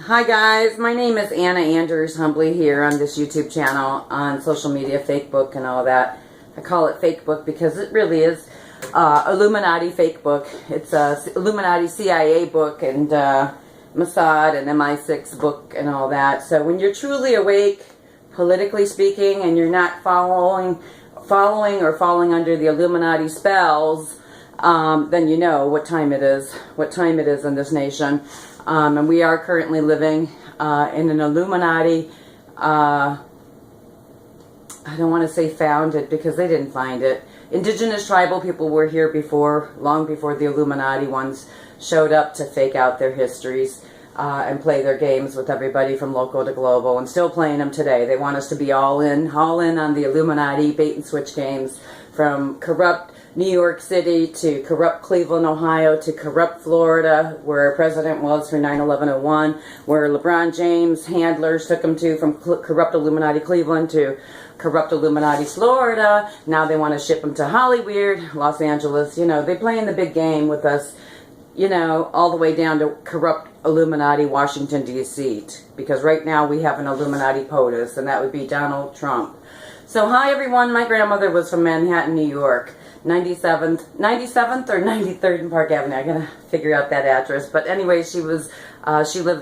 Hi guys, my name is Anna Anders Humbly here on this YouTube channel on social media, Facebook and all that. I call it Fake Book because it really is Illuminati fake book. It's a Illuminati CIA book and Mossad and MI6 book and all that. So when you're truly awake, politically speaking, and you're not following or falling under the Illuminati spells, then you know what time it is in this nation. And we are currently living in an Illuminati, I don't want to say founded because they didn't find it. Indigenous tribal people were here before, long before the Illuminati ones showed up to fake out their histories and play their games with everybody from local to global, and still playing them today. They want us to be all in on the Illuminati bait and switch games, from corrupt New York City to corrupt Cleveland, Ohio, to corrupt Florida, where our president was for 9/11/01, where LeBron James' handlers took him to, from corrupt Illuminati Cleveland to corrupt Illuminati Florida. Now they want to ship him to Hollywood, Los Angeles. You know, they play in the big game with us, you know, all the way down to corrupt Illuminati Washington, D.C. Because right now we have an Illuminati POTUS, and that would be Donald Trump. So hi everyone, my grandmother was from Manhattan, New York. 97th or 93rd and Park Avenue. I gotta figure out that address. But anyway, she lived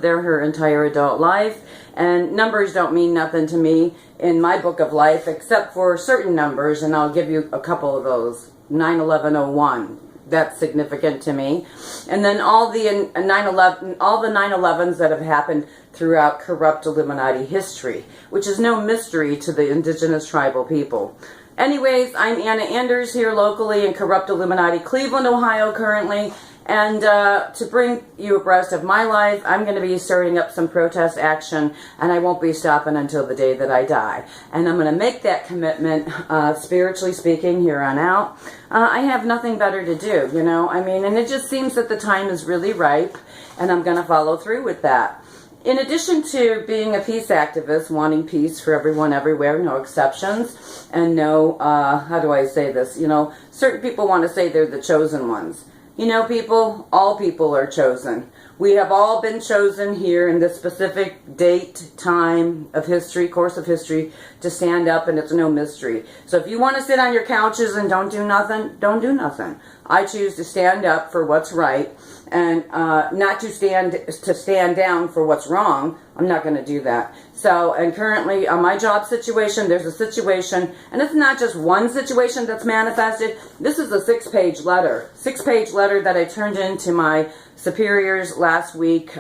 there her entire adult life. And numbers don't mean nothing to me in my book of life, except for certain numbers, and I'll give you a couple of those. 9/11/01. That's significant to me. And then all the 9/11s that have happened throughout corrupt Illuminati history, which is no mystery to the indigenous tribal people. Anyways, I'm Anna Anders here locally in corrupt Illuminati Cleveland, Ohio currently. And to bring you abreast of my life, I'm going to be starting up some protest action, and I won't be stopping until the day that I die. And I'm going to make that commitment, spiritually speaking, here on out. I have nothing better to do, you know. I mean, and it just seems that the time is really ripe, and I'm going to follow through with that. In addition to being a peace activist, wanting peace for everyone everywhere, no exceptions, and no, how do I say this, you know, certain people want to say they're the chosen ones. You know, people, all people are chosen. We have all been chosen here in this specific date, time of history, course of history, to stand up, and it's no mystery. So if you want to sit on your couches and don't do nothing, don't do nothing. I choose to stand up for what's right, and not to stand down for what's wrong. I'm not going to do that. So, and currently on my job situation, there's a situation, and it's not just one situation that's manifested. This is a 6-page letter. 6-page letter that I turned in to my superiors last week,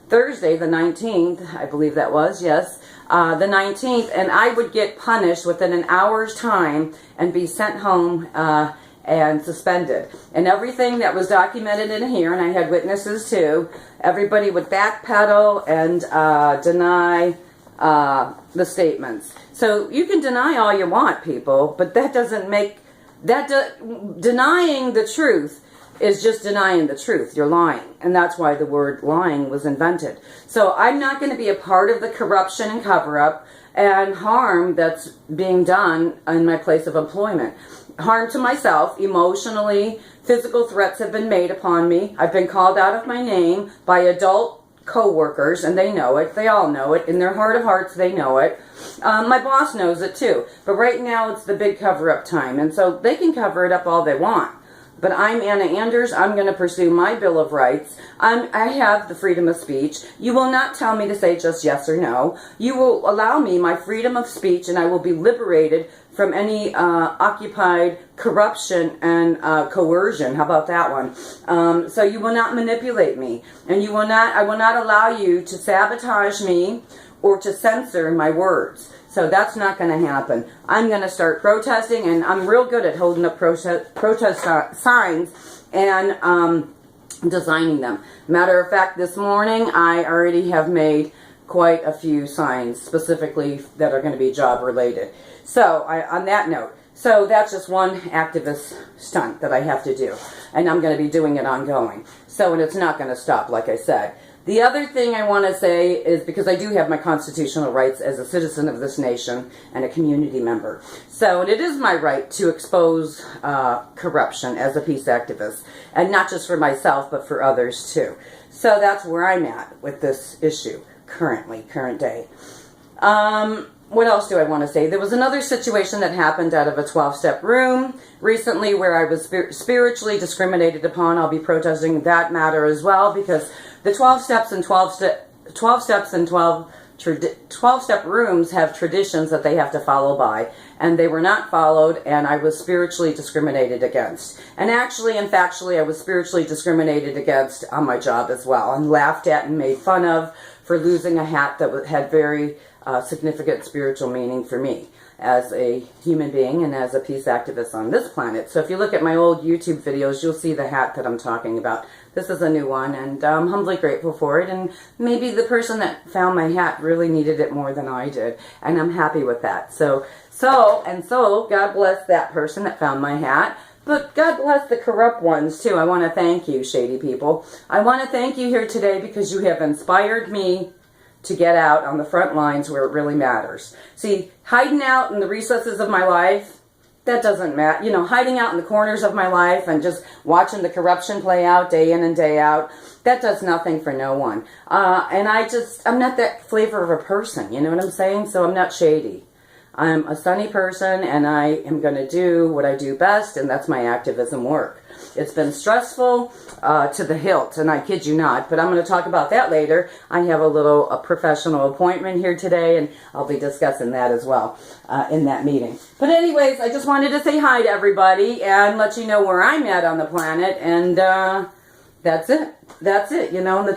Thursday the 19th, I believe that was, yes, the 19th, and I would get punished within an hour's time and be sent home and suspended. And everything that was documented in here, and I had witnesses too, everybody would backpedal and deny the statements. So you can deny all you want, people, but that doesn't make, denying the truth is just denying the truth. You're lying. And that's why the word lying was invented. So I'm not going to be a part of the corruption and cover-up and harm that's being done in my place of employment. Harm to myself, emotionally, physical threats have been made upon me. I've been called out of my name by adult co-workers, and they know it. They all know it. In their heart of hearts, they know it. My boss knows it too. But right now, it's the big cover-up time, and so they can cover it up all they want. But I'm Anna Anders. I'm going to pursue my Bill of Rights. I have the freedom of speech. You will not tell me to say just yes or no. You will allow me my freedom of speech, and I will be liberated from any occupied corruption and coercion. How about that one? So you will not manipulate me, and I will not allow you to sabotage me or to censor my words. So that's not going to happen. I'm going to start protesting, and I'm real good at holding up protest signs and designing them. Matter of fact, this morning I already have made quite a few signs specifically that are going to be job related. So on that note, so that's just one activist stunt that I have to do, and I'm going to be doing it ongoing. So, and it's not going to stop, like I said. The other thing I want to say is, because I do have my constitutional rights as a citizen of this nation and a community member. So it is my right to expose corruption as a peace activist. And not just for myself, but for others too. So that's where I'm at with this issue current day. What else do I want to say? There was another situation that happened out of a 12-step room recently where I was spiritually discriminated upon. I'll be protesting that matter as well, because the 12 steps and 12-step rooms have traditions that they have to follow by, and they were not followed, and I was spiritually discriminated against. And actually and factually, I was spiritually discriminated against on my job as well, and laughed at and made fun of for losing a hat that had very significant spiritual meaning for me as a human being and as a peace activist on this planet. So if you look at my old YouTube videos, you'll see the hat that I'm talking about. This is a new one, and I'm humbly grateful for it. And maybe the person that found my hat really needed it more than I did, and I'm happy with that. So God bless that person that found my hat. But God bless the corrupt ones too. I want to thank you, shady people. I want to thank you here today because you have inspired me to get out on the front lines where it really matters. See, hiding out in the recesses of my life, that doesn't matter. You know, hiding out in the corners of my life and just watching the corruption play out day in and day out, that does nothing for no one. And I'm not that flavor of a person, you know what I'm saying? So I'm not shady. I'm a sunny person, and I am going to do what I do best, and that's my activism work. It's been stressful to the hilt, and I kid you not, but I'm going to talk about that later. I have a professional appointment here today, and I'll be discussing that as well in that meeting. But anyways, I just wanted to say hi to everybody and let you know where I'm at on the planet, and that's it. That's it, you know, and the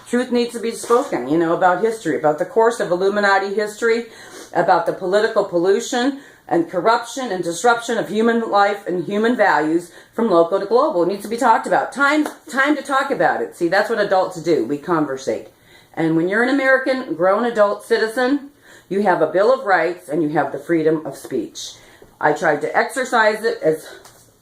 truth needs to be spoken, you know, about history, about the course of Illuminati history, about the political pollution and corruption and disruption of human life and human values from local to global. It needs to be talked about. Time to talk about it. See, that's what adults do. We conversate. And when you're an American grown adult citizen, you have a Bill of Rights and you have the freedom of speech. I tried to exercise it as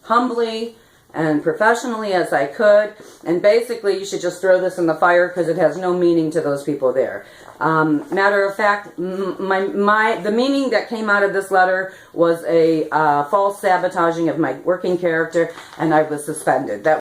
humbly and professionally as I could, and basically you should just throw this in the fire because it has no meaning to those people there. Matter of fact, the meaning that came out of this letter was a false sabotaging of my working character, and I was suspended. That